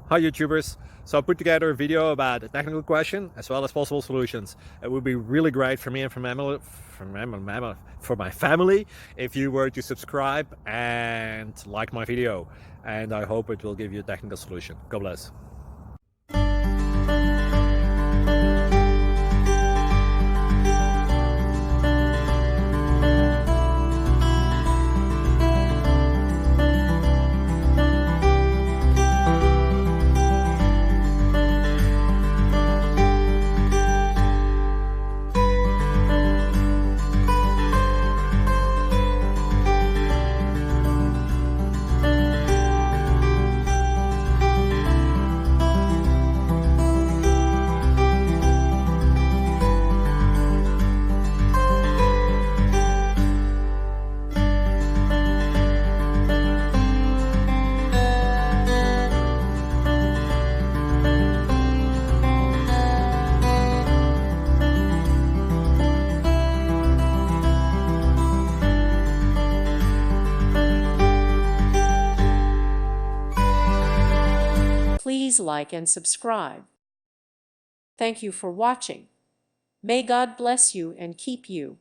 Hi YouTubers! So I put together a video about a technical question as well as possible solutions. It would be really great for me and for my family if you were to subscribe and like my video, and I hope it will give you a technical solution. God bless. Please like and subscribe. Thank you for watching. May God bless you and keep you.